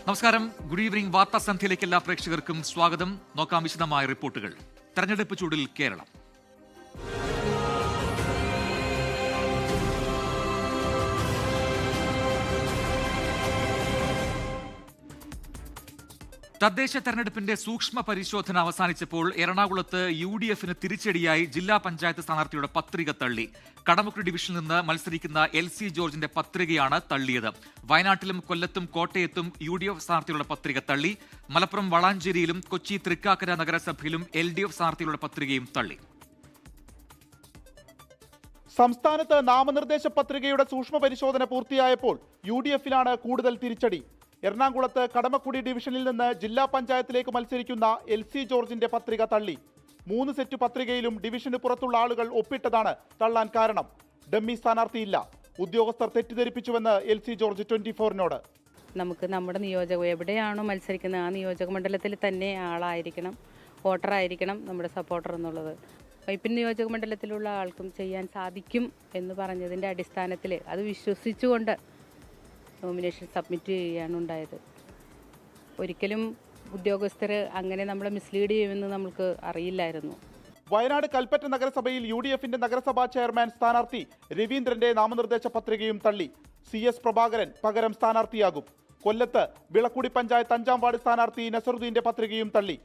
നമസ്കാരം, good evening. വാർത്താ സന്ധ്യയിലേക്ക് എല്ലാ പ്രേക്ഷകർക്കും സ്വാഗതം. നോക്കാം വിശദമായ റിപ്പോർട്ടുകൾ. തെരഞ്ഞെടുപ്പ് ചൂടിൽ കേരളം. തദ്ദേശ തെരഞ്ഞെടുപ്പിന്റെ സൂക്ഷ്മ പരിശോധന അവസാനിച്ചപ്പോൾ എറണാകുളത്ത് UDFന് തിരിച്ചടിയായി ജില്ലാ പഞ്ചായത്ത് സ്ഥാനാർത്ഥിയുടെ പത്രിക തള്ളി. കടമുക്കുടി ഡിവിഷനിൽ നിന്ന് മത്സരിക്കുന്ന LC ജോർജിന്റെ പത്രികയാണ് തള്ളിയത്. വയനാട്ടിലും കൊല്ലത്തും കോട്ടയത്തും UDF സ്ഥാനാർത്ഥികളുടെ പത്രിക തള്ളി. മലപ്പുറം വളാഞ്ചേരിയിലും കൊച്ചി തൃക്കാക്കര നഗരസഭയിലും LDF സ്ഥാനാർത്ഥികളുടെ പത്രികയും തള്ളി. സംസ്ഥാനത്ത് നാമനിർദ്ദേശ പത്രികയുടെ സൂക്ഷ്മ പരിശോധന പൂർത്തിയായപ്പോൾ UDFിലാണ് കൂടുതൽ തിരിച്ചടി. എറണാകുളത്ത് കടമക്കുടി ഡിവിഷനിൽ നിന്ന് ജില്ലാ പഞ്ചായത്തിലേക്ക് മത്സരിക്കുന്ന LC ജോർജിന്റെ പത്രിക തള്ളി. 3 സെറ്റ് പത്രികയിലും ഡിവിഷന് പുറത്തുള്ള ആളുകൾ ഒപ്പിട്ടതാണ് തള്ളാൻ കാരണം. ഡമ്മി സ്ഥാനാർത്ഥിയില്ല. ഉദ്യോഗസ്ഥർ തെറ്റിദ്ധരിപ്പിച്ചുവെന്ന് LC ജോർജ് 24-നോട്. നമുക്ക് നമ്മുടെ നിയോജകം എവിടെയാണോ മത്സരിക്കുന്നത് ആ നിയോജക മണ്ഡലത്തിൽ തന്നെ ആളായിരിക്കണം, വോട്ടറായിരിക്കണം നമ്മുടെ സപ്പോർട്ടർ എന്നുള്ളത്. വൈപ്പിൻ നിയോജക മണ്ഡലത്തിലുള്ള ആൾക്കും ചെയ്യാൻ സാധിക്കും എന്ന് പറഞ്ഞതിൻ്റെ അടിസ്ഥാനത്തിൽ അത് വിശ്വസിച്ചുകൊണ്ട് നോമിനേഷൻ സബ്മിറ്റ് ചെയ്യുകയാണ് ഉണ്ടായത്. ഒരിക്കലും ഉദ്യോഗസ്ഥർ അങ്ങനെ നമ്മളെ മിസ്ലീഡ് ചെയ്യുമെന്ന് നമുക്ക് അറിയില്ലായിരുന്നു. വയനാട് കൽപ്പറ്റ നഗരസഭയിൽ UDFന്റെ നഗരസഭാ ചെയർമാൻ സ്ഥാനാർത്ഥി രവീന്ദ്രന്റെ നാമനിർദ്ദേശ പത്രികയും തള്ളി. CS പ്രഭാകരൻ പകരം സ്ഥാനാർത്ഥിയാകും. കൊല്ലത്ത് വിളക്കുടി പഞ്ചായത്ത് 5-ാം വാർഡ് സ്ഥാനാർത്ഥി നസറുദ്ദീന്റെ പത്രികയും തള്ളി.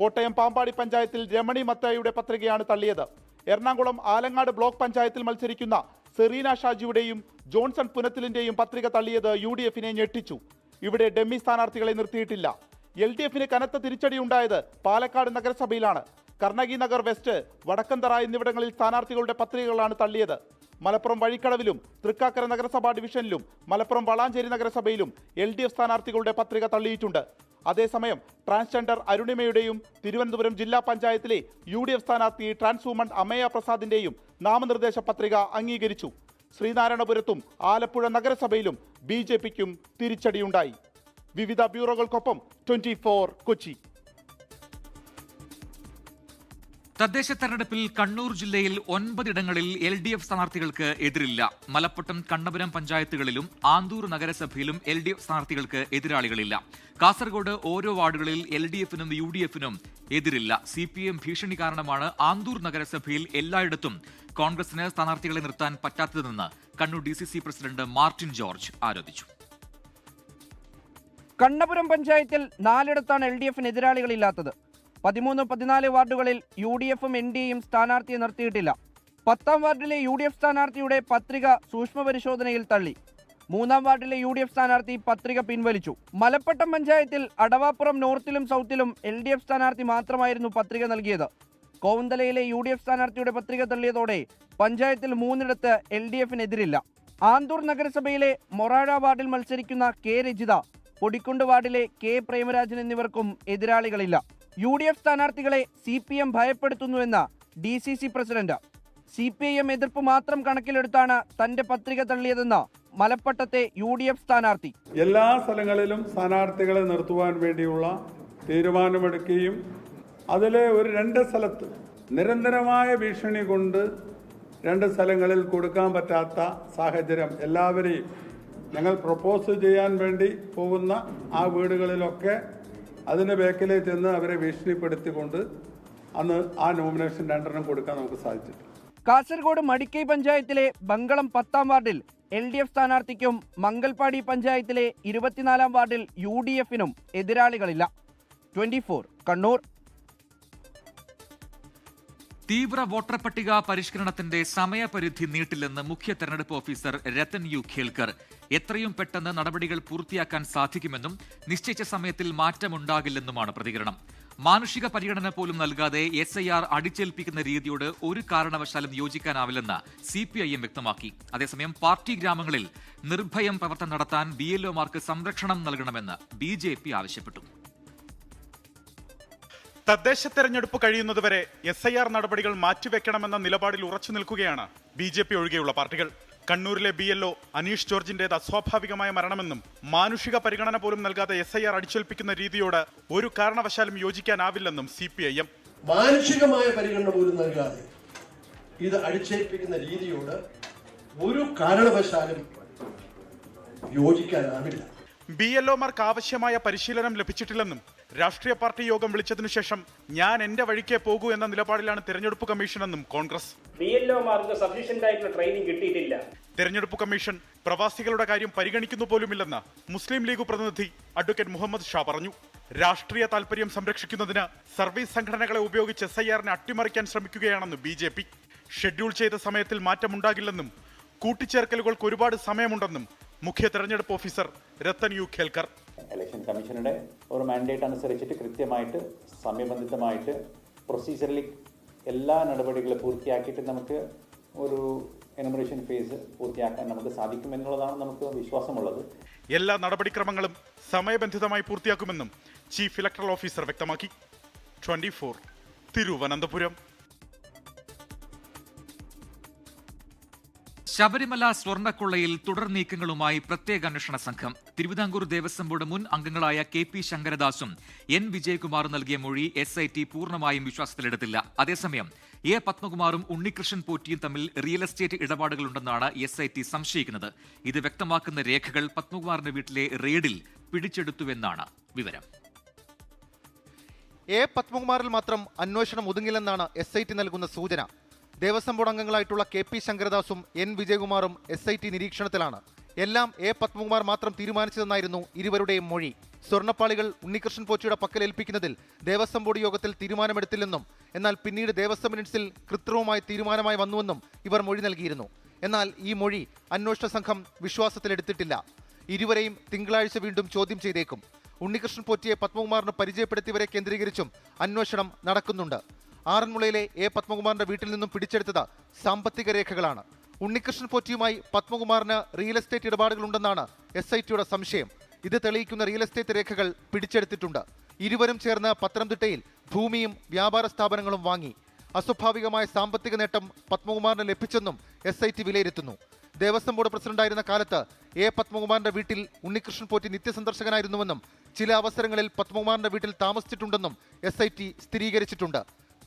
കോട്ടയം പാമ്പാടി പഞ്ചായത്തിൽ രമണി മത്തയുടെ പത്രികയാണ് തള്ളിയത്. എറണാകുളം ആലങ്ങാട് ബ്ലോക്ക് പഞ്ചായത്തിൽ മത്സരിക്കുന്ന സെറീന ഷാജിയുടെയും ജോൺസൺ പുനത്തിലിന്റെയും പത്രിക തള്ളിയത് UDFനെ ഞെട്ടിച്ചു. ഇവിടെ ഡമ്മി സ്ഥാനാർത്ഥികളെ നിർത്തിയിട്ടില്ല. LDFന് കനത്ത തിരിച്ചടിയുണ്ടായത് പാലക്കാട് നഗരസഭയിലാണ്. കർണകി നഗർ വെസ്റ്റ്, വടക്കന്തറ എന്നിവിടങ്ങളിൽ സ്ഥാനാർത്ഥികളുടെ പത്രികകളാണ് തള്ളിയത്. മലപ്പുറം വഴിക്കടവിലും തൃക്കാക്കര നഗരസഭാ ഡിവിഷനിലും മലപ്പുറം വളാഞ്ചേരി നഗരസഭയിലും LDF സ്ഥാനാർത്ഥികളുടെ പത്രിക തള്ളിയിട്ടുണ്ട്. അതേസമയം ട്രാൻസ്ജെൻഡർ അരുണിമയുടെയും തിരുവനന്തപുരം ജില്ലാ പഞ്ചായത്തിലെ UDF സ്ഥാനാർത്ഥി ട്രാൻസ് വുമൺ അമയ പ്രസാദിന്റെയും നാമനിർദ്ദേശ പത്രിക അംഗീകരിച്ചു. ശ്രീനാരായണപുരത്തും ആലപ്പുഴ നഗരസഭയിലും BJPക്കും തിരിച്ചടിയുണ്ടായി. വിവിധ ബ്യൂറോകൾക്കൊപ്പം 24 കൊച്ചി. തദ്ദേശ തെരഞ്ഞെടുപ്പിൽ കണ്ണൂർ ജില്ലയിൽ 9 ഇടങ്ങളിൽ LDF സ്ഥാനാർത്ഥികൾക്ക് എതിരില്ല. മലപ്പട്ടം കണ്ണപുരം പഞ്ചായത്തുകളിലും ആന്തൂർ നഗരസഭയിലും LDF സ്ഥാനാർത്ഥികൾക്ക് എതിരാളികളില്ല. കാസർഗോഡ് ഓരോ വാർഡുകളിൽ LDFനും UDFനും എതിരില്ല. CPM ഭീഷണി കാരണമാണ് ആന്തൂർ നഗരസഭയിൽ എല്ലായിടത്തും കോൺഗ്രസിന് സ്ഥാനാർത്ഥികളെ നിർത്താൻ പറ്റാത്തതെന്ന് Kannur DCC president Martin George ആരോപിച്ചു. കണ്ണപുരം പഞ്ചായത്തിൽ 4ഇടത്താണ് LDFന് എതിരാളികളില്ലാത്തത്. 13-14 വാർഡുകളിൽ UDFും NDയും സ്ഥാനാർത്ഥിയെ നിർത്തിയിട്ടില്ല. 10-ാം വാർഡിലെ UDF സ്ഥാനാർത്ഥിയുടെ പത്രിക സൂക്ഷ്മ പരിശോധനയിൽ തള്ളി. 3-ാം വാർഡിലെ UDF സ്ഥാനാർത്ഥി പത്രിക പിൻവലിച്ചു. മലപ്പട്ടം പഞ്ചായത്തിൽ അടവാപ്പുറം നോർത്തിലും സൗത്തിലും LDF സ്ഥാനാർത്ഥി മാത്രമായിരുന്നു പത്രിക നൽകിയത്. കോവുന്തലയിലെ UDF സ്ഥാനാർത്ഥിയുടെ പത്രിക തള്ളിയതോടെ പഞ്ചായത്തിൽ 3ഇടത്ത് LDFനെതിരില്ല. ആന്തൂർ നഗരസഭയിലെ മൊറാഴ വാർഡിൽ മത്സരിക്കുന്ന K രജിത, പൊടിക്കുണ്ട് വാർഡിലെ K പ്രേമരാജൻ എന്നിവർക്കും എതിരാളികളില്ല. UDF സ്ഥാനാർത്ഥികളെ CPM ഭയപ്പെടുത്തുന്നുവെന്ന് DCC പ്രസിഡന്റ്. CPIM എതിർപ്പ് മാത്രം കണക്കിലെടുത്താണ് തന്റെ പത്രിക തള്ളിയതെന്ന് മലപ്പട്ടത്തെ UDF സ്ഥാനാർത്ഥി. എല്ലാ സ്ഥലങ്ങളിലും സ്ഥാനാർത്ഥികളെ നിർത്തുവാൻ വേണ്ടിയുള്ള തീരുമാനമെടുക്കുകയും അതിലെ ഒരു 2 സ്ഥലത്ത് നിരന്തരമായ ഭീഷണി കൊണ്ട് 2 സ്ഥലങ്ങളിൽ കൊടുക്കാൻ പറ്റാത്ത സാഹചര്യം എല്ലാവരെയും ഞങ്ങൾ പ്രപ്പോസ് ചെയ്യാൻ വേണ്ടി പോകുന്ന ആ വീടുകളിലൊക്കെ അതിൻ്റെ ബേക്കിലേ ചെന്ന് അവരെ ഭീഷണിപ്പെടുത്തിക്കൊണ്ട് അന്ന് ആ നോമിനേഷൻ 2 കൊടുക്കാൻ നമുക്ക് സാധിച്ചിട്ടുണ്ട്. കാസർഗോഡ് മടിക്കൈ പഞ്ചായത്തിലെ ബങ്കളം 10-ാം വാർഡിൽ LDF സ്ഥാനാർത്ഥിക്കും മംഗൽപാടി പഞ്ചായത്തിലെ 24-ാം വാർഡിൽ UDFനും എതിരാളികളില്ല. 24 കണ്ണൂർ. തീവ്ര വോട്ടർ പട്ടിക പരിഷ്കരണത്തിന്റെ സമയപരിധി നീട്ടില്ലെന്ന് മുഖ്യ തെരഞ്ഞെടുപ്പ് ഓഫീസർ രത്തൻ യു ഖേൽക്കർ. എത്രയും പെട്ടെന്ന് നടപടികൾ പൂർത്തിയാക്കാൻ സാധിക്കുമെന്നും നിശ്ചയിച്ച സമയത്തിൽ മാറ്റമുണ്ടാകില്ലെന്നുമാണ് പ്രതികരണം. മാനുഷിക പരിഗണന പോലും നൽകാതെ SIR അടിച്ചേൽപ്പിക്കുന്ന രീതിയോട് ഒരു കാരണവശാലും യോജിക്കാനാവില്ലെന്ന് CPIM വ്യക്തമാക്കി. അതേസമയം പാർട്ടി ഗ്രാമങ്ങളിൽ നിർഭയം പ്രവർത്തനം നടത്താൻ BLOമാർക്ക് സംരക്ഷണം നൽകണമെന്ന് BJP ആവശ്യപ്പെട്ടു. തദ്ദേശ തെരഞ്ഞെടുപ്പ് കഴിയുന്നതുവരെ SIR നടപടികൾ മാറ്റിവെക്കണമെന്ന നിലപാടിൽ ഉറച്ചു നിൽക്കുകയാണ് BJP ഒഴികെയുള്ള പാർട്ടികൾ. കണ്ണൂരിലെ BLO അനീഷ് ജോർജിന്റേത് അസ്വാഭാവികമായ മരണമെന്നും മാനുഷിക പരിഗണന പോലും നൽകാതെ SIR അടിച്ചേൽപ്പിക്കുന്ന രീതിയോട് ഒരു കാരണവശാലും യോജിക്കാനാവില്ലെന്നും CPIM. മാനുഷികമായ പരിഗണന പോലും നൽകാതെ ഇത് അടിച്ചേൽപ്പിക്കുന്ന രീതിയോട് ഒരു കാരണവശാലും യോജിക്കാനാവില്ല. BLOമാർക്ക് ആവശ്യമായ പരിശീലനം ലഭിച്ചിട്ടില്ലെന്നും രാഷ്ട്രീയ പാർട്ടി യോഗം വിളിച്ചതിനു ശേഷം ഞാൻ എന്റെ വഴിക്കേ പോകൂ എന്ന നിലപാടിലാണ് തെരഞ്ഞെടുപ്പ് കമ്മീഷനെന്നും കോൺഗ്രസ്. BLOമാർക്ക് സഫീഷ്യന്റ് ആയിട്ടുള്ള ട്രെയിനിങ് കിട്ടിയിട്ടില്ല. തെരഞ്ഞെടുപ്പ് കമ്മീഷൻ പ്രവാസികളുടെ കാര്യം പരിഗണിക്കുന്നു പോലുമില്ലെന്ന് മുസ്ലിം ലീഗ് പ്രതിനിധി അഡ്വക്കേറ്റ് മുഹമ്മദ് ഷാ പറഞ്ഞു. രാഷ്ട്രീയ താൽപര്യം സംരക്ഷിക്കുന്നതിന് സർവീസ് സംഘടനകളെ ഉപയോഗിച്ച് SIRനെ അട്ടിമറിക്കാൻ ശ്രമിക്കുകയാണെന്ന് BJP. ഷെഡ്യൂൾ ചെയ്ത സമയത്തിൽ മാറ്റമുണ്ടാകില്ലെന്നും കൂട്ടിച്ചേർക്കലുകൾക്ക് ഒരുപാട് സമയമുണ്ടെന്നും മുഖ്യ തെരഞ്ഞെടുപ്പ് officer Rathan U Kelkar. Election കമ്മീഷനുടെ ഒരു മാൻഡേറ്റ് അനുസരിച്ചിട്ട് കൃത്യമായിട്ട് സമയബന്ധിതമായിട്ട് പ്രൊസീജിയറിൽ എല്ലാ നടപടികളും പൂർത്തിയാക്കിയിട്ട് നമുക്ക് ഒരു എനുമറേഷൻ ഫേസ് പൂർത്തിയാക്കാൻ നമുക്ക് സാധിക്കുമെന്നുള്ളതാണ് നമുക്ക് വിശ്വാസമുള്ളത്. എല്ലാ നടപടിക്രമങ്ങളും സമയബന്ധിതമായി പൂർത്തിയാക്കുമെന്നും ചീഫ് ഇലക്ടറൽ ഓഫീസർ വ്യക്തമാക്കി. 24 തിരുവനന്തപുരം. ശബരിമല സ്വർണ്ണക്കൊള്ളയിൽ തുടർ നീക്കങ്ങളുമായി പ്രത്യേക അന്വേഷണ സംഘം. തിരുവിതാംകൂർ ദേവസ്വം ബോർഡ് മുൻ അംഗങ്ങളായ KP ശങ്കരദാസും N വിജയകുമാറും നൽകിയ മൊഴി SIT പൂർണ്ണമായും വിശ്വാസത്തിലെടുത്തില്ല. അതേസമയം A പത്മകുമാറും ഉണ്ണികൃഷ്ണൻ പോറ്റിയും തമ്മിൽ റിയൽ എസ്റ്റേറ്റ് ഇടപാടുകളുണ്ടെന്നാണ് SIT സംശയിക്കുന്നത്. ഇത് വ്യക്തമാക്കുന്ന രേഖകൾ പത്മകുമാറിന്റെ വീട്ടിലെ റെയ്ഡിൽ പിടിച്ചെടുത്തുവെന്നാണ് വിവരം. A പത്മകുമാറിൽ മാത്രം അന്വേഷണം ഒതുങ്ങില്ലെന്നാണ് SIT നൽകുന്ന സൂചന. ദേവസ്വം ബോർഡ് അംഗങ്ങളായിട്ടുള്ള KP ശങ്കരദാസും N വിജയകുമാറും SIT നിരീക്ഷണത്തിലാണ്. എല്ലാം A പത്മകുമാർ മാത്രം തീരുമാനിച്ചതെന്നായിരുന്നു ഇരുവരുടെയും മൊഴി. സ്വർണ്ണപ്പാളികൾ ഉണ്ണികൃഷ്ണൻ പോറ്റിയുടെ പക്കൽ ഏൽപ്പിക്കുന്നതിൽ ദേവസ്വം ബോർഡ് യോഗത്തിൽ തീരുമാനമെടുത്തില്ലെന്നും എന്നാൽ പിന്നീട് ദേവസ്വം മിനിറ്റ്സിൽ കൃത്രിമമായി തീരുമാനമായി വന്നുവെന്നും ഇവർ മൊഴി നൽകിയിരുന്നു. എന്നാൽ ഈ മൊഴി അന്വേഷണ സംഘം വിശ്വാസത്തിലെടുത്തിട്ടില്ല. ഇരുവരെയും തിങ്കളാഴ്ച വീണ്ടും ചോദ്യം ചെയ്തേക്കും. ഉണ്ണികൃഷ്ണൻ പോറ്റിയെ പത്മകുമാറിന് പരിചയപ്പെടുത്തിയവരെ കേന്ദ്രീകരിച്ചും അന്വേഷണം നടക്കുന്നുണ്ട്. ആറന്മുളയിലെ A പത്മകുമാറിന്റെ വീട്ടിൽ നിന്നും പിടിച്ചെടുത്തത് സാമ്പത്തിക രേഖകളാണ്. ഉണ്ണികൃഷ്ണൻ പോറ്റിയുമായി പത്മകുമാറിന് റിയൽ എസ്റ്റേറ്റ് ഇടപാടുകളുണ്ടെന്നാണ് SITയുടെ സംശയം. ഇത് തെളിയിക്കുന്ന റിയൽ എസ്റ്റേറ്റ് രേഖകൾ പിടിച്ചെടുത്തിട്ടുണ്ട്. ഇരുവരും ചേർന്ന് പത്തനംതിട്ടയിൽ ഭൂമിയും വ്യാപാര സ്ഥാപനങ്ങളും വാങ്ങി. അസ്വാഭാവികമായ സാമ്പത്തിക നേട്ടം പത്മകുമാറിന് ലഭിച്ചെന്നും SIT വിലയിരുത്തുന്നു. ദേവസ്വം ബോർഡ് പ്രസിഡന്റായിരുന്ന കാലത്ത് A പത്മകുമാറിന്റെ വീട്ടിൽ ഉണ്ണികൃഷ്ണൻ പോറ്റി നിത്യസന്ദർശകനായിരുന്നുവെന്നും ചില അവസരങ്ങളിൽ പത്മകുമാറിന്റെ വീട്ടിൽ താമസിച്ചിട്ടുണ്ടെന്നും SIT സ്ഥിരീകരിച്ചിട്ടുണ്ട്.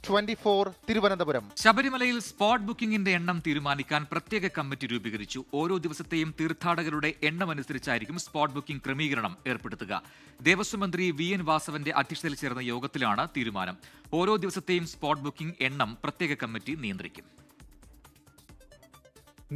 24 തിരുവനന്തപുരം. ശബരിമലയിൽ സ്പോട്ട് ബുക്കിംഗിന്റെ എണ്ണം തീരുമാനിക്കാൻ പ്രത്യേക കമ്മിറ്റി രൂപീകരിച്ചു. ഓരോ ദിവസത്തെയും തീർത്ഥാടകരുടെ എണ്ണം അനുസരിച്ചായിരിക്കും സ്പോട്ട് ബുക്കിംഗ് ക്രമീകരണം ഏർപ്പെടുത്തുക. ദേവസ്വം മന്ത്രി VN വാസവന്റെ അധ്യക്ഷതയിൽ ചേർന്ന യോഗത്തിലാണ് തീരുമാനം. ഓരോ ദിവസത്തെയും സ്പോട്ട് ബുക്കിംഗ് എണ്ണം പ്രത്യേക കമ്മിറ്റി നിയന്ത്രിക്കും.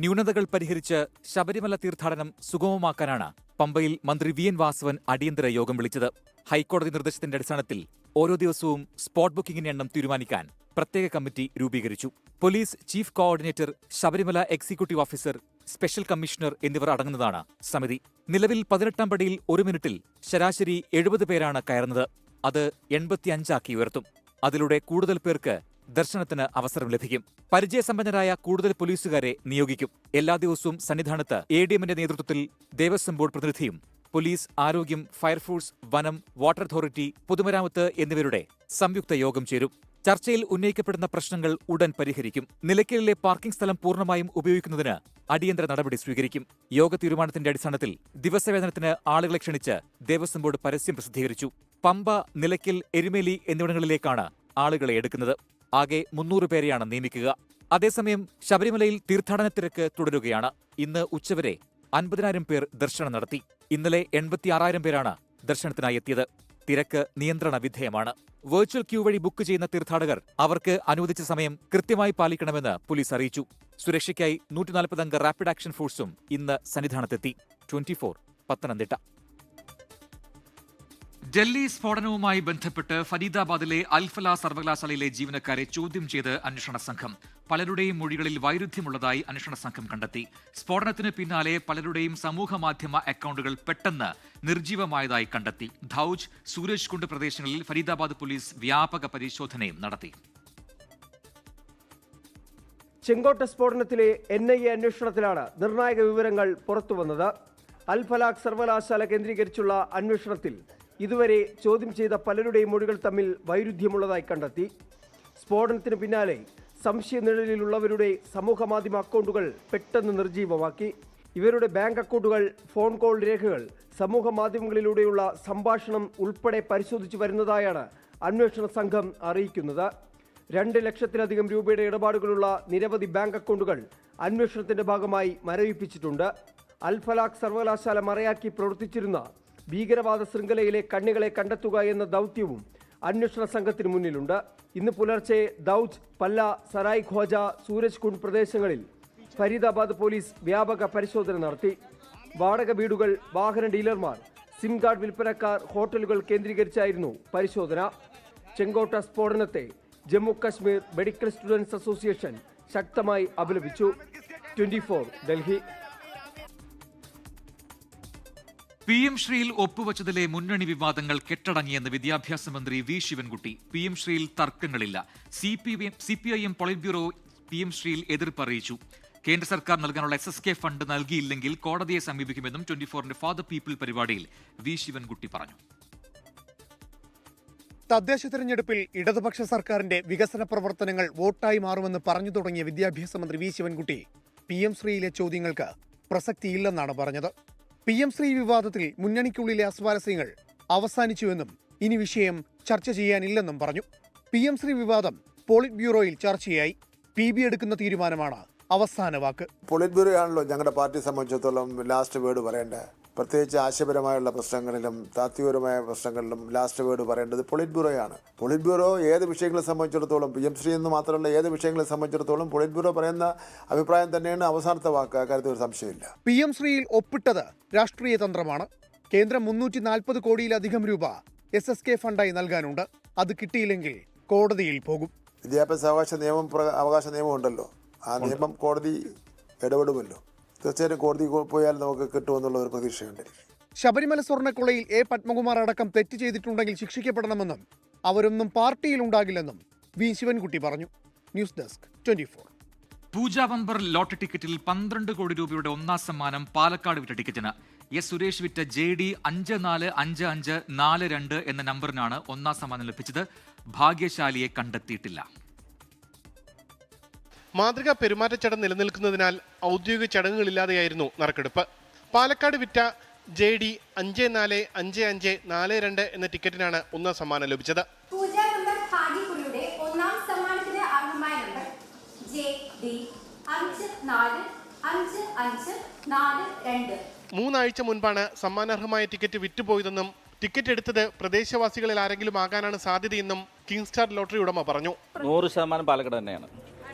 ന്യൂനതകൾ പരിഹരിച്ച് ശബരിമല തീർത്ഥാടനം സുഗമമാക്കാനാണ് പമ്പയിൽ മന്ത്രി VN വാസവൻ അടിയന്തര യോഗം വിളിച്ചത്. ഹൈക്കോടതി നിർദ്ദേശത്തിന്റെ അടിസ്ഥാനത്തിൽ ഓരോ ദിവസവും സ്പോട്ട് ബുക്കിംഗിന്റെ എണ്ണം തീരുമാനിക്കാൻ പ്രത്യേക കമ്മിറ്റി രൂപീകരിച്ചു. Police chief coordinator, Sabarimala executive officer, special commissioner എന്നിവർ അടങ്ങുന്നതാണ് സമിതി. നിലവിൽ 18-ാം പടിയിൽ 1 മിനിറ്റിൽ ശരാശരി 70 പേരാണ് കയറുന്നത്. അത് 85 ഉയർത്തും. അതിലൂടെ കൂടുതൽ പേർക്ക് ദർശനത്തിന് അവസരം ലഭിക്കും. പരിചയസമ്പന്നരായ കൂടുതൽ പോലീസുകാരെ നിയോഗിക്കും. എല്ലാ ദിവസവും സന്നിധാനത്ത് ADMന്റെ നേതൃത്വത്തിൽ ദേവസ്വം ബോർഡ് പ്രതിനിധിയും പോലീസ്, ആരോഗ്യം, ഫയർഫോഴ്സ്, വനം, വാട്ടർ അതോറിറ്റി, പൊതുമരാമത്ത് എന്നിവരുടെ സംയുക്ത യോഗം ചേരും. ചർച്ചയിൽ ഉന്നയിക്കപ്പെടുന്ന പ്രശ്നങ്ങൾ ഉടൻ പരിഹരിക്കും. നിലയ്ക്കലിലെ പാർക്കിംഗ് സ്ഥലം പൂർണ്ണമായും ഉപയോഗിക്കുന്നതിന് അടിയന്തര നടപടി സ്വീകരിക്കും. യോഗ തീരുമാനത്തിന്റെ അടിസ്ഥാനത്തിൽ ദിവസവേതനത്തിന് ആളുകളെ ക്ഷണിച്ച് ദേവസ്വം ബോർഡ് പരസ്യം പ്രസിദ്ധീകരിച്ചു. പമ്പ, നിലയ്ക്കൽ, എരുമേലി എന്നിവിടങ്ങളിലേക്കാണ് ആളുകളെ എടുക്കുന്നത്. ആകെ 300 പേരെയാണ് നിയമിക്കുക. അതേസമയം ശബരിമലയിൽ തീർത്ഥാടന തിരക്ക് തുടരുകയാണ്. ഇന്ന് ഉച്ചവരെ 50,000 പേർ ദർശനം നടത്തി. ഇന്നലെ 86,000 പേരാണ് ദർശനത്തിനായി എത്തിയത്. തിരക്ക് നിയന്ത്രണ വിധേയമാണ്. വെർച്വൽ ക്യൂ വഴി ബുക്ക് ചെയ്യുന്ന തീർത്ഥാടകർ അവർക്ക് അനുവദിച്ച സമയം കൃത്യമായി പാലിക്കണമെന്ന് പോലീസ് അറിയിച്ചു. സുരക്ഷയ്ക്കായി 140 അംഗ റാപ്പിഡ് ആക്ഷൻ ഫോഴ്സും ഇന്ന് സന്നിധാനത്തെത്തി. 24 പത്തനംതിട്ട. ഡൽഹി സ്ഫോടനവുമായി ബന്ധപ്പെട്ട് ഫരീദാബാദിലെ അൽഫല സർവകലാശാലയിലെ ജീവനക്കാരെ ചോദ്യം ചെയ്ത് അന്വേഷണ സംഘം. പലരുടെയും മൊഴികളിൽ വൈരുദ്ധ്യമുള്ളതായി അന്വേഷണ സംഘം കണ്ടെത്തി. സ്ഫോടനത്തിന് പിന്നാലെ പലരുടെയും സമൂഹമാധ്യമ അക്കൗണ്ടുകൾ പെട്ടെന്ന് നിർജ്ജീവമായതായി കണ്ടെത്തി. ധൌജ്, സൂരജ് കുണ്ട് പ്രദേശങ്ങളിൽ ഫരീദാബാദ് പോലീസ് വ്യാപക പരിശോധനയും നടത്തി. ചെങ്കോട്ട സ്ഫോടനത്തിലെ NIA അന്വേഷണത്തിലാണ് നിർണായക വിവരങ്ങൾ പുറത്തുവന്നത്. അൽഫലാഖ് സർവകലാശാല കേന്ദ്രീകരിച്ചുള്ള അന്വേഷണത്തിൽ ഇതുവരെ ചോദ്യം ചെയ്ത പലരുടെയും മൊഴികൾ തമ്മിൽ വൈരുദ്ധ്യമുള്ളതായി കണ്ടെത്തി. സ്ഫോടനത്തിന് പിന്നാലെ സംശയനിഴലിലുള്ളവരുടെ സമൂഹമാധ്യമ അക്കൗണ്ടുകൾ പെട്ടെന്ന് നിർജ്ജീവമാക്കി. ഇവരുടെ ബാങ്ക് അക്കൗണ്ടുകൾ, ഫോൺ കോൾ രേഖകൾ, സമൂഹ മാധ്യമങ്ങളിലൂടെയുള്ള സംഭാഷണം ഉൾപ്പെടെ പരിശോധിച്ചു വരുന്നതായാണ് അന്വേഷണ സംഘം അറിയിക്കുന്നത്. 2 ലക്ഷത്തിലധികം രൂപയുടെ ഇടപാടുകളുള്ള നിരവധി ബാങ്ക് അക്കൗണ്ടുകൾ അന്വേഷണത്തിന്റെ ഭാഗമായി മരവിപ്പിച്ചിട്ടുണ്ട്. അൽഫലാഖ് സർവകലാശാല മറയാക്കി പ്രവർത്തിച്ചിരുന്ന ഭീകരവാദ ശൃംഖലയിലെ കണ്ണികളെ കണ്ടെത്തുക എന്ന ദൗത്യവും അന്വേഷണ സംഘത്തിന് മുന്നിലുണ്ട്. ഇന്ന് പുലർച്ചെ ദൌജ്, പല്ല, സരായ് ഖോജ, സൂരജ് കുണ്ട് പ്രദേശങ്ങളിൽ ഫരീദാബാദ് പോലീസ് വ്യാപക പരിശോധന നടത്തി. വാടക വീടുകൾ, വാഹന ഡീലർമാർ, സിം കാർഡ് വിൽപ്പനക്കാർ, ഹോട്ടലുകൾ കേന്ദ്രീകരിച്ചായിരുന്നു പരിശോധന. ചെങ്കോട്ട സ്ഫോടനത്തെ Jammu Kashmir medical students association ശക്തമായി അപലപിച്ചു. 24 ഡൽഹി. PM ശ്രീയിൽ ഒപ്പുവച്ചതിലെ മുന്നണി വിവാദങ്ങൾ കെട്ടടങ്ങിയെന്ന് വിദ്യാഭ്യാസ മന്ത്രി വി ശിവൻകുട്ടി. PM ശ്രീയിൽ തർക്കങ്ങളില്ല. CPIM പോളിറ്റ് ബ്യൂറോ PM ശ്രീയിൽ എതിർപ്പ് അറിയിച്ചു. കേന്ദ്ര സർക്കാർ നൽകാനുള്ള SSK ഫണ്ട് നൽകിയില്ലെങ്കിൽ കോടതിയെ സമീപിക്കുമെന്നും 24ന്റെ ഫോർ ദ പീപ്പിൾ പരിപാടിയിൽ വി ശിവൻകുട്ടി പറഞ്ഞു. തദ്ദേശ തെരഞ്ഞെടുപ്പിൽ ഇടതുപക്ഷ സർക്കാരിന്റെ വികസന പ്രവർത്തനങ്ങൾ വോട്ടായി മാറുമെന്ന് പറഞ്ഞു തുടങ്ങിയ വിദ്യാഭ്യാസ മന്ത്രി വി ശിവൻകുട്ടി PM ശ്രീയിലെ ചോദ്യങ്ങൾക്ക് പ്രസക്തിയില്ലെന്നാണ് പറഞ്ഞത്. PM ശ്രീ വിവാദത്തിൽ മുന്നണിക്കുള്ളിലെ അസ്വാരസ്യങ്ങൾ അവസാനിച്ചുവെന്നും ഇനി വിഷയം ചർച്ച ചെയ്യാനില്ലെന്നും പറഞ്ഞു. PM ശ്രീ വിവാദം പോളിറ്റ് ബ്യൂറോയിൽ ചർച്ചയായി. PB എടുക്കുന്ന തീരുമാനമാണ് അവസാന വാക്ക്. പോളിറ്റ് ബ്യൂറോ ആണല്ലോ ഞങ്ങളുടെ പാർട്ടിയെ സംബന്ധിച്ചിടത്തോളം ലാസ്റ്റ് വേർഡ് പറയേണ്ടത്. പ്രത്യേകിച്ച് ആശയപരമായുള്ള പ്രശ്നങ്ങളിലും താത്വികപരമായ പ്രശ്നങ്ങളിലും ലാസ്റ്റ് വേർഡ് പറയേണ്ടത് പോളിറ്റ് ബ്യൂറോയാണ്. പോളിറ്റ് ബ്യൂറോ ഏത് വിഷയങ്ങളെ സംബന്ധിച്ചിടത്തോളം PM ശ്രീ എന്ന് മാത്രമല്ല ഏത് വിഷയങ്ങളെ സംബന്ധിച്ചിടത്തോളം പോളിറ്റ് ബ്യൂറോ പറയുന്ന അഭിപ്രായം തന്നെയാണ് അവസാനത്തെ വാക്ക്. കാര്യത്തിൽ ഒരു സംശയമില്ല. PM ശ്രീയിൽ ഒപ്പിട്ടത് രാഷ്ട്രീയ തന്ത്രമാണ്. കേന്ദ്രം 340 കോടിയിലധികം രൂപ SSK ഫണ്ടായി നൽകാനുണ്ട്. അത് കിട്ടിയില്ലെങ്കിൽ കോടതിയിൽ പോകും. വിദ്യാഭ്യാസ അവകാശ നിയമം ഉണ്ടല്ലോ, ആ നിയമം കോടതി ഇടപെടുമല്ലോ. തീർച്ചയായിട്ടും കോടതി പോയാൽ നമുക്ക് കിട്ടുമെന്നുള്ള ഒരു പ്രതീക്ഷയുണ്ട്. ശബരിമല സ്വർണ്ണക്കൊള്ളയിൽ A. പത്മകുമാർ അടക്കം തെറ്റ് ചെയ്തിട്ടുണ്ടെങ്കിൽ ശിക്ഷിക്കപ്പെടണമെന്നും അവരൊന്നും പാർട്ടിയിൽ ഉണ്ടാകില്ലെന്നും വി ശിവൻകുട്ടി പറഞ്ഞു. News desk 24. പൂജ ബമ്പർ ലോട്ടറി ടിക്കറ്റിൽ 12 കോടി രൂപയുടെ ഒന്നാം സമ്മാനം പാലക്കാട് വിറ്റ ടിക്കറ്റിന് സുരേഷ് വിറ്റ JD 545542 എന്ന നമ്പറിനാണ് ഒന്നാം സമ്മാനം ലഭിച്ചത്. ഭാഗ്യശാലിയെ കണ്ടെത്തിയിട്ടില്ല. മാതൃകാ പെരുമാറ്റച്ചടങ്ങ് നിലനിൽക്കുന്നതിനാൽ ഔദ്യോഗിക ചടങ്ങുകളില്ലാതെയായിരുന്നു നറുക്കെടുപ്പ്. പാലക്കാട് വിറ്റ JD 545542 എന്ന ടിക്കറ്റിനാണ് ഒന്നാം സമ്മാനം ലഭിച്ചത്. മൂന്നാഴ്ച മുൻപാണ് സമ്മാനാർഹമായ ടിക്കറ്റ് വിറ്റുപോയതെന്നും ടിക്കറ്റ് എടുത്തത് പ്രദേശവാസികളിൽ ആരെങ്കിലും ആകാനാണ് സാധ്യതയെന്നും കിങ് സ്റ്റാർ ലോട്ടറി ഉടമ പറഞ്ഞു. 100% പാലക്കാട് തന്നെയാണ്.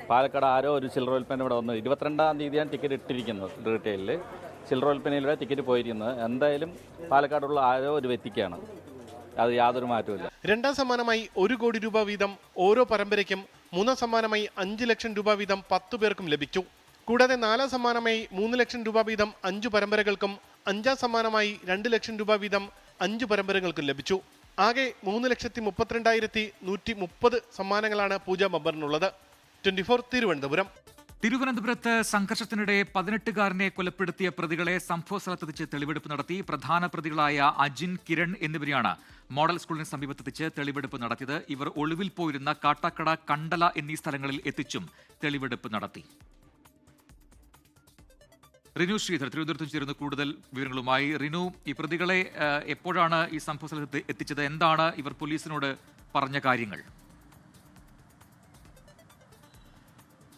പാലക്കാട് ആരോ ഒരു ചില്ലറ വിൽപ്പന ഇവിടെ വന്നു. 22-ാം തീയതിയാണ് ടിക്കറ്റ് ഇട്ടിരിക്കുന്നത്. റീറ്റെയിലിൽ ചില്ലറ വിൽപ്പനയിലൂടെ ടിക്കറ്റ് പോയിരിക്കുന്നത്. എന്തായാലും പാലക്കാടുള്ള ആരോ ഒരു വ്യക്തിക്കാണ്. അത് യാതൊരു മാറ്റമില്ല. രണ്ടാം സമ്മാനമായി 1 കോടി രൂപ വീതം ഓരോ പരമ്പരയ്ക്കും, മൂന്നാം സമ്മാനമായി 5 ലക്ഷം രൂപ വീതം 10 പേർക്കും ലഭിച്ചു. കൂടാതെ നാലാം സമ്മാനമായി 3 ലക്ഷം രൂപ വീതം 5 പരമ്പരകൾക്കും, അഞ്ചാം സമ്മാനമായി 2 ലക്ഷം രൂപ വീതം 5 പരമ്പരകൾക്കും ലഭിച്ചു. ആകെ 3,32,130 സമ്മാനങ്ങളാണ് പൂജ ബമ്പറിനുള്ളത്. 24 തിരുവനന്തപുരം. തിരുവനന്തപുരത്ത് സംഘർഷത്തിനിടെ 18-കാരനെ കൊലപ്പെടുത്തിയ പ്രതികളെ സംഭവസ്ഥലത്തെത്തിച്ച് തെളിവെടുപ്പ് നടത്തി. പ്രധാന പ്രതികളായ അജിൻ, കിരൺ എന്നിവരെയാണ് മോഡൽ സ്കൂളിന് സമീപത്തെത്തിച്ച് തെളിവെടുപ്പ് നടത്തിയത്. ഇവർ ഒളിവിൽ പോയിരുന്ന കാട്ടാക്കട, കണ്ടല എന്നീ സ്ഥലങ്ങളിൽ എത്തിച്ചും തെളിവെടുപ്പ് നടത്തി. റിനു ശ്രീധർ തിരുവനന്തപുരത്ത് ചേരുന്ന കൂടുതൽ വിവരങ്ങളുമായി. റിനു, ഈ പ്രതികളെ എപ്പോഴാണ് ഈ സംഭവസ്ഥലത്ത് എത്തിച്ചത്? എന്താണ് ഇവർ പോലീസിനോട് പറഞ്ഞ കാര്യങ്ങൾ?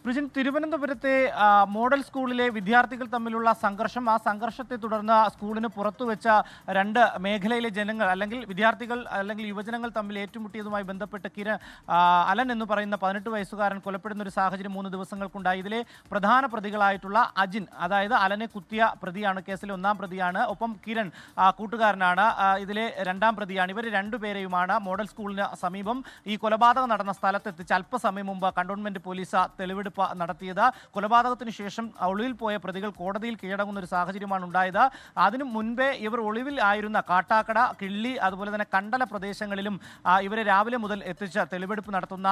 പ്രജിൻ, തിരുവനന്തപുരത്തെ മോഡൽ സ്കൂളിലെ വിദ്യാർത്ഥികൾ തമ്മിലുള്ള സംഘർഷം, ആ സംഘർഷത്തെ തുടർന്ന് സ്കൂളിന് പുറത്തുവെച്ച 2 മേഖലയിലെ ജനങ്ങൾ അല്ലെങ്കിൽ വിദ്യാർത്ഥികൾ അല്ലെങ്കിൽ യുവജനങ്ങൾ തമ്മിൽ ഏറ്റുമുട്ടിയതുമായി ബന്ധപ്പെട്ട് അലൻ എന്ന് പറയുന്ന 18 വയസ്സുകാരൻ കൊലപ്പെടുന്ന ഒരു സാഹചര്യം 3 ദിവസങ്ങൾക്കുണ്ടായി. ഇതിലെ പ്രധാന പ്രതികളായിട്ടുള്ള അജിൻ, അതായത് അലനെ കുത്തിയ പ്രതിയാണ്, കേസിലെ 1-ാം പ്രതിയാണ്. ഒപ്പം കിരൺ കൂട്ടുകാരനാണ്, ഇതിലെ 2-ാം പ്രതിയാണ്. ഇവർ 2 പേരെയുമാണ് മോഡൽ സ്കൂളിന് സമീപം ഈ കൊലപാതകം നടന്ന സ്ഥലത്തെത്തിച്ച് അല്പസമയം മുമ്പ് കണ്ടോൺമെന്റ് പോലീസ് തെളിവെടുപ്പ് നടത്തിയത്. കൊലപാതകത്തിന് ശേഷം ഒളിവിൽ പോയ പ്രതികൾ കോടതിയിൽ കീഴടങ്ങുന്ന ഒരു സാഹചര്യമാണ് ഉണ്ടായത്. അതിനു മുൻപേ ഇവർ ഒളിവിൽ ആയിരുന്ന കാട്ടാക്കട, കിള്ളി, അതുപോലെ തന്നെ കണ്ടല പ്രദേശങ്ങളിലും ഇവരെ രാവിലെ മുതൽ എത്തിച്ച് തെളിവെടുപ്പ് നടത്തുന്ന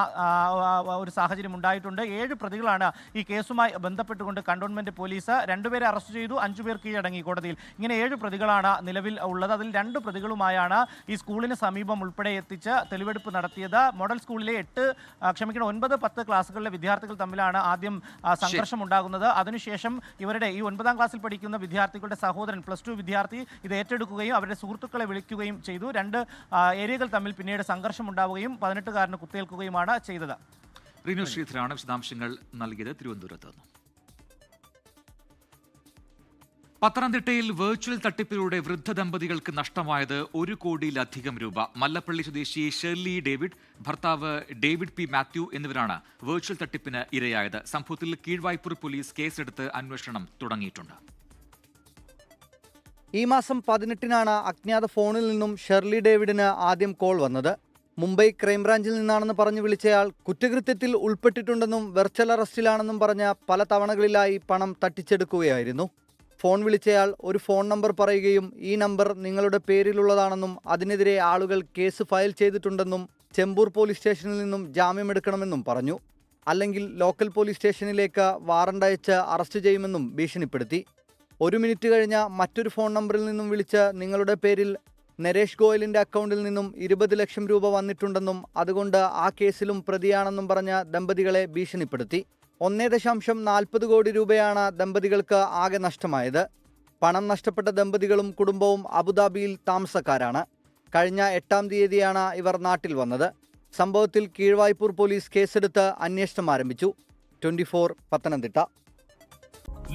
ഒരു സാഹചര്യം ഉണ്ടായിട്ടുണ്ട്. 7 പ്രതികളാണ് ഈ കേസുമായി ബന്ധപ്പെട്ടുകൊണ്ട് കണ്ടോൺമെന്റ് പോലീസ് 2 പേരെ അറസ്റ്റ് ചെയ്തു, 5 പേർ കീഴടങ്ങി കോടതിയിൽ. ഇങ്ങനെ 7 പ്രതികളാണ് നിലവിൽ ഉള്ളത്. അതിൽ 2 പ്രതികളുമായാണ് ഈ സ്കൂളിന് സമീപം ഉൾപ്പെടെ എത്തിച്ച് തെളിവെടുപ്പ് നടത്തിയത്. മോഡൽ സ്കൂളിലെ 9, 10 ക്ലാസ്സുകളിലെ വിദ്യാർത്ഥികൾ തമ്മിലാണ് ആദ്യം സംഘർഷം ഉണ്ടാകുന്നത്. അതിനുശേഷം ഇവരുടെ ഈ 9-ാം ക്ലാസ്സിൽ പഠിക്കുന്ന വിദ്യാർത്ഥികളുടെ സഹോദരൻ, +2 വിദ്യാർത്ഥി, ഇത് ഏറ്റെടുക്കുകയും അവരുടെ സുഹൃത്തുക്കളെ വിളിക്കുകയും ചെയ്തു. 2 ഏരിയകൾ തമ്മിൽ പിന്നീട് സംഘർഷം ഉണ്ടാവുകയും 18-കാരന് കുത്തേൽക്കുകയുമാണ് ചെയ്തത്. റിനു ശ്രീധരാണ് വിശദാംശങ്ങൾ നൽകിയത് തിരുവനന്തപുരത്ത് നിന്ന്. പത്തനംതിട്ടയിൽ വെർച്വൽ തട്ടിപ്പിലൂടെ വൃദ്ധ ദമ്പതികൾക്ക് നഷ്ടമായത് 1 കോടിയിലധികം രൂപ. മല്ലപ്പള്ളി സ്വദേശി ഷെർലി ഡേവിഡ്, ഭർത്താവ് ഡേവിഡ് പി മാത്യു എന്നിവരാണ് വെർച്വൽ തട്ടിപ്പിന് ഇരയായത്. സംഭവത്തിൽ കീഴ്വായ്പൂർ പോലീസ് കേസെടുത്ത് അന്വേഷണം തുടങ്ങിയിട്ടുണ്ട്. ഈ മാസം 18-നാണ് അജ്ഞാത ഫോണിൽ നിന്നും ഷെർലി ഡേവിഡിന് ആദ്യം കോൾ വന്നത്. മുംബൈ ക്രൈംബ്രാഞ്ചിൽ നിന്നാണെന്ന് പറഞ്ഞു വിളിച്ചയാൾ കുറ്റകൃത്യത്തിൽ ഉൾപ്പെട്ടിട്ടുണ്ടെന്നും വെർച്വൽ അറസ്റ്റിലാണെന്നും പറഞ്ഞ പല തവണകളിലായി പണം തട്ടിച്ചെടുക്കുകയായിരുന്നു. ഫോൺ വിളിച്ചയാൾ ഒരു ഫോൺ നമ്പർ പറയുകയും ഈ നമ്പർ നിങ്ങളുടെ പേരിലുള്ളതാണെന്നും അതിനെതിരെ ആളുകൾ കേസ് ഫയൽ ചെയ്തിട്ടുണ്ടെന്നും ചെമ്പൂർ പോലീസ് സ്റ്റേഷനിൽ നിന്നും ജാമ്യമെടുക്കണമെന്നും പറഞ്ഞു. അല്ലെങ്കിൽ ലോക്കൽ പോലീസ് സ്റ്റേഷനിലേക്ക് വാറണ്ട് അയച്ച് അറസ്റ്റ് ചെയ്യുമെന്നും ഭീഷണിപ്പെടുത്തി. 1 മിനിറ്റ് കഴിഞ്ഞ മറ്റൊരു ഫോൺ നമ്പറിൽ നിന്നും വിളിച്ച് നിങ്ങളുടെ പേരിൽ നരേഷ് ഗോയലിൻ്റെ അക്കൗണ്ടിൽ നിന്നും 20 ലക്ഷം രൂപ വന്നിട്ടുണ്ടെന്നും അതുകൊണ്ട് ആ കേസിലും പ്രതിയാണെന്നും പറഞ്ഞ ദമ്പതികളെ ഭീഷണിപ്പെടുത്തി. 1.40 കോടി രൂപയാണ് ദമ്പതികൾക്ക് ആകെ നഷ്ടമായത്. പണം നഷ്ടപ്പെട്ട ദമ്പതികളും കുടുംബവും അബുദാബിയിൽ താമസക്കാരാണ്. കഴിഞ്ഞ 8-ാം തീയതിയാണ് ഇവർ നാട്ടിൽ വന്നത്. സംഭവത്തിൽ കീഴ്വായ്പൂർ പോലീസ് കേസെടുത്ത് അന്വേഷണം ആരംഭിച്ചു. 24 പത്തനംതിട്ട.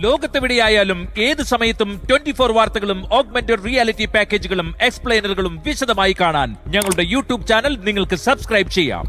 ലോകത്തെവിടെയായാലും ഏത് സമയത്തും 24 വാർത്തകളും ഓഗ്മെന്റഡ് റിയാലിറ്റി പാക്കേജുകളും എക്സ്പ്ലെയിനറുകളും വിശദമായി കാണാൻ ഞങ്ങളുടെ യൂട്യൂബ് ചാനൽ നിങ്ങൾക്ക് സബ്സ്ക്രൈബ് ചെയ്യാം.